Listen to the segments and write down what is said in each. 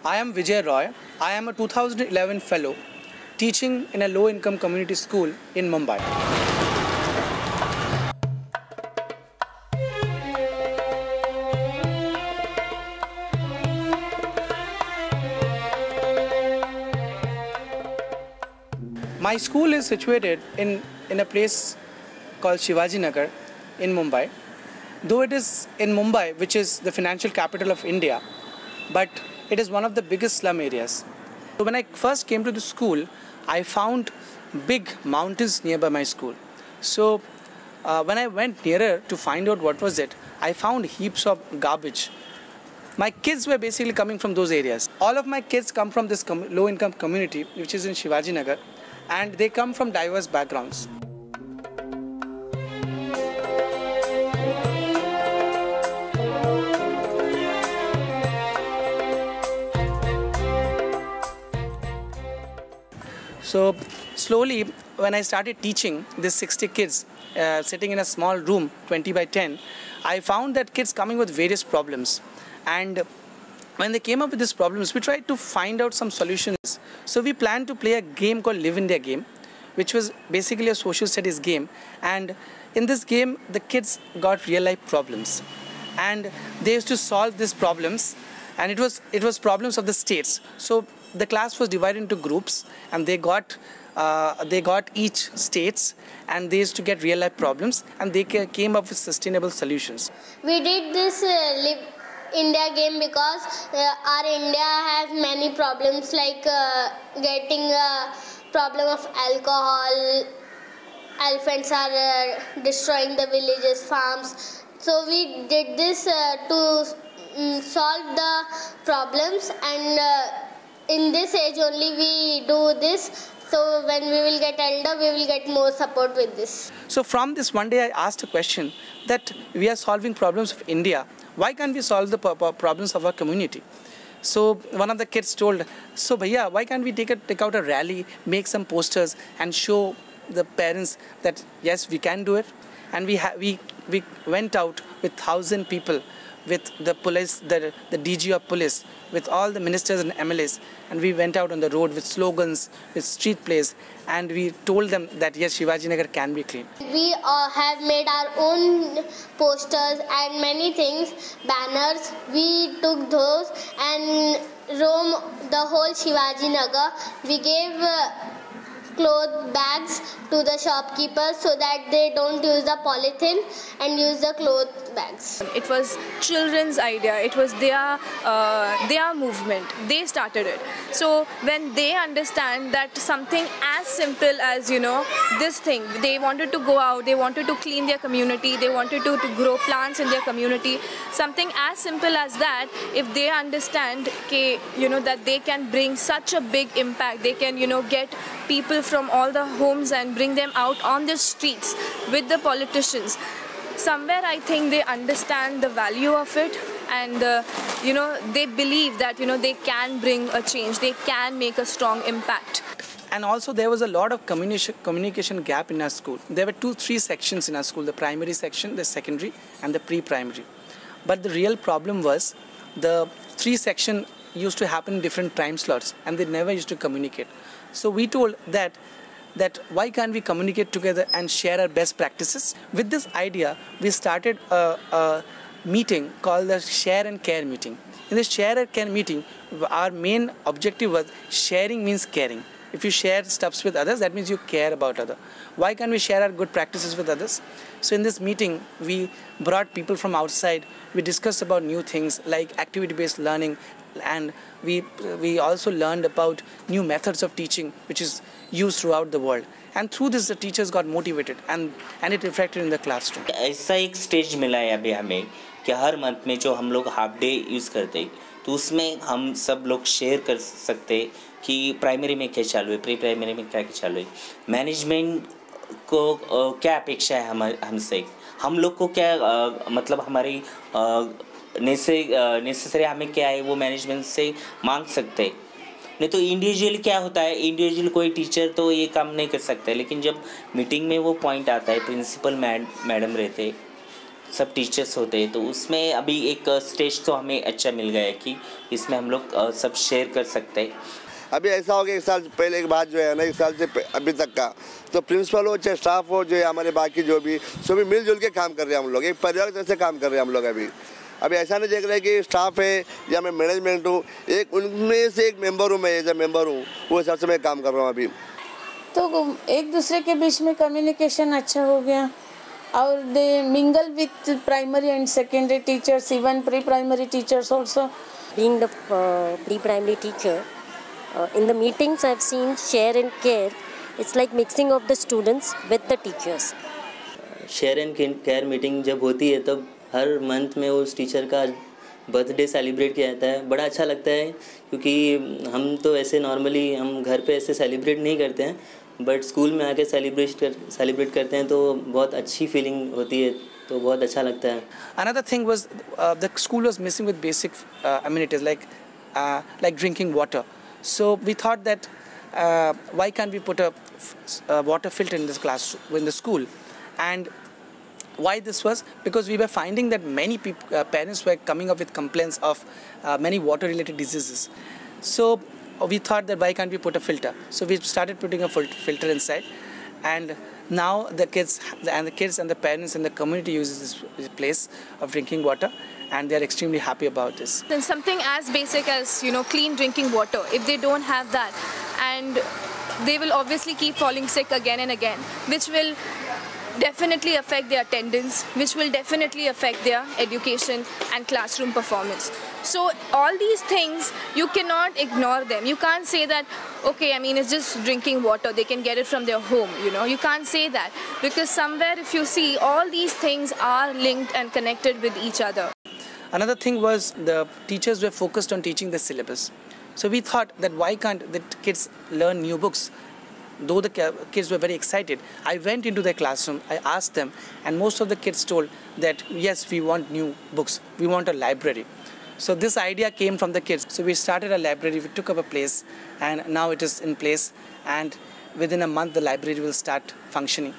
I am Vijay Roy. I am a 2011 fellow teaching in a low-income community school in Mumbai. My school is situated in a place called Shivaji Nagar in Mumbai. Though it is in Mumbai, which is the financial capital of India, but it is one of the biggest slum areas. So when I first came to the school, I found big mountains nearby my school. So when I went nearer to find out what was it, I found heaps of garbage. My kids were basically coming from those areas. All of my kids come from this low-income community, which is in Shivaji Nagar, and they come from diverse backgrounds. So slowly, when I started teaching these 60 kids sitting in a small room, 20 by 10, I found that kids coming with various problems. And when they came up with these problems, we tried to find out some solutions. So we planned to play a game called Live India Game, which was basically a social studies game. And in this game, the kids got real life problems. And they used to solve these problems. And it was problems of the states. So the class was divided into groups, and they got each states, and they used to get real life problems, and they came up with sustainable solutions. We did this Live India game because our India has many problems, like getting a problem of alcohol. Elephants are destroying the villages, farms. So we did this to solve the problems, and in this age only we do this, so when we will get elder we will get more support with this. So from this, one day I asked a question that we are solving problems of India, why can't we solve the problems of our community? So one of the kids told, so bhaiya, why can't we take out a rally, make some posters and show the parents that yes, we can do it? And we went out with 1,000 people, with the police, the DG of police, with all the ministers and MLAs, and we went out on the road with slogans, with street plays, and we told them that yes, Shivaji Nagar can be clean. We have made our own posters and many things, banners. We took those and roam the whole Shivaji Nagar. We gave cloth bags to the shopkeepers so that they don't use the polythene and use the cloth bags. It was children's idea. It was their movement. They started it. So when they understand that something as simple as, this thing, they wanted to go out, they wanted to clean their community, they wanted to grow plants in their community, something as simple as that, if they understand that they can bring such a big impact, they can get people from all the homes and bring them out on the streets with the politicians. Somewhere I think they understand the value of it, and they believe that they can bring a change, they can make a strong impact. And also there was a lot of communication gap in our school. There were 2-3 sections in our school, the primary section, the secondary and the pre-primary. But the real problem was the 3 section used to happen in different time slots, and they never used to communicate. So we told that why can't we communicate together and share our best practices? With this idea, we started a meeting called the Share and Care meeting. In this Share and Care meeting, our main objective was sharing means caring. If you share stuffs with others, that means you care about others. Why can't we share our good practices with others? So in this meeting, we brought people from outside. We discussed about new things like activity-based learning, and we also learned about new methods of teaching which is used throughout the world. And through this, the teachers got motivated, and it reflected in the classroom. ऐसा एक stage मिला है अभी हमें कि हर month में जो हम लोग हाफ डे यूज़ करते हैं, तो उसमें हम सब लोग शेयर कर सकते हैं कि प्राइमरी में क्या चालू है, प्री प्राइमरी में क्या चालू है, मैनेजमेंट को क्या अपेक्षा है हमसे, हम लोग को क्या मतलब हमारी नेसेसरी हमें क्या है वो मैनेजमेंट से मांग सकते हैं. नहीं तो इंडिविजुअल क्या होता है, इंडिविजुअल कोई टीचर तो ये काम नहीं कर सकता है, लेकिन जब मीटिंग में वो पॉइंट आता है, प्रिंसिपल मैडम रहते, सब टीचर्स होते हैं, तो उसमें अभी एक स्टेज तो हमें अच्छा मिल गया है कि इसमें हम लोग सब शेयर कर सकते हैं। अभी ऐसा हो गया, एक साल पहले एक बात जो है ना, एक साल से अभी तक का, तो प्रिंसिपल हो चाहे स्टाफ हो, जो है हमारे बाकी जो भी सभी मिलजुल के काम कर रहे हैं हम लोग, एक परिवार की तरह से काम कर रहे हैं हम लोग। अभी ऐसा नहीं देख रहे कि स्टाफ है या मैं मैनेजमेंट हूँ, एक उनमें से एक मेंबर हूँ, मैं एज ए मेंबर हूँ, वो हिसाब से मैं काम कर रहा हूँ अभी। तो एक दूसरे के बीच में कम्युनिकेशन अच्छा हो गया और they mingle with primary and secondary teachers, even pre primary teachers also. Being the pre-primary teacher, in the meetings I've seen share and care. It's like mixing of the students with the teachers. Share and care meeting जब होती है तब हर month में उस teacher का birthday celebrate किया जाता है। बड़ा अच्छा लगता है क्योंकि हम तो ऐसे नॉर्मली हम घर पे ऐसे सेलिब्रेट नहीं करते हैं, बट स्कूल में आके सेलिब्रेट करते हैं तो बहुत अच्छी फीलिंग होती है, तो बहुत अच्छा लगता है। Another thing was the school was missing with basic amenities like drinking water. So we thought that why can't we put a water filter in this classroom, in the school? And why this was? Because we were finding that many parents were coming up with complaints of many water-related diseases. So we thought that why can't we put a filter? So we started putting a filter inside, and now the kids and the parents and the community uses this place of drinking water, and they are extremely happy about this. Then something as basic as, you know, clean drinking water, if they don't have that, and they will obviously keep falling sick again and again, which will definitely affect their attendance, which will definitely affect their education and classroom performance. So all these things, you cannot ignore them. You can't say that, okay, I mean, it's just drinking water, they can get it from their home, you know. You can't say that, because somewhere if you see, all these things are linked and connected with each other. Another thing was the teachers were focused on teaching the syllabus. So we thought that why can't the kids learn new books? Though the kids were very excited, I went into their classroom, I asked them, and most of the kids told that yes, we want new books, we want a library. So this idea came from the kids. So we started a library, we took up a place, and now it is in place, and within a month the library will start functioning.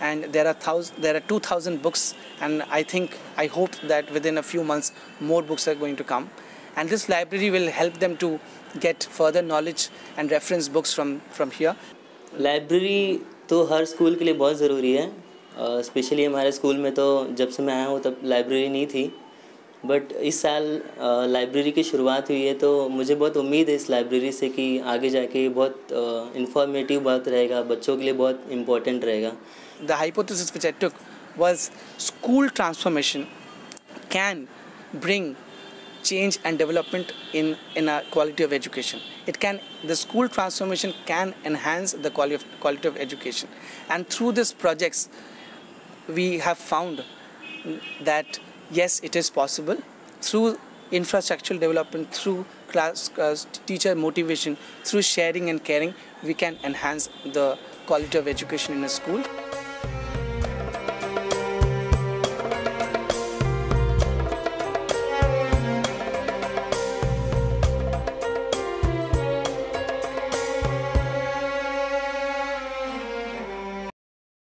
And there are 2,000 books, and I hope that within a few months more books are going to come. And this library will help them to get further knowledge and reference books from here. Library तो हर school के लिए बहुत ज़रूरी है, specially हमारे school में तो जब से मैं आया हूँ तब लाइब्रेरी नहीं थी, बट इस साल लाइब्रेरी की शुरुआत हुई है, तो मुझे बहुत उम्मीद है इस लाइब्रेरी से कि आगे जाके बहुत इंफॉर्मेटिव बात रहेगा, बच्चों के लिए बहुत इम्पोर्टेंट रहेगा। The hypothesis which I took was school transformation can bring change and development in a quality of education. The school transformation can enhance the quality of education, and through these projects we have found that yes, it is possible. Through infrastructural development, through teacher motivation, through sharing and caring, we can enhance the quality of education in a school.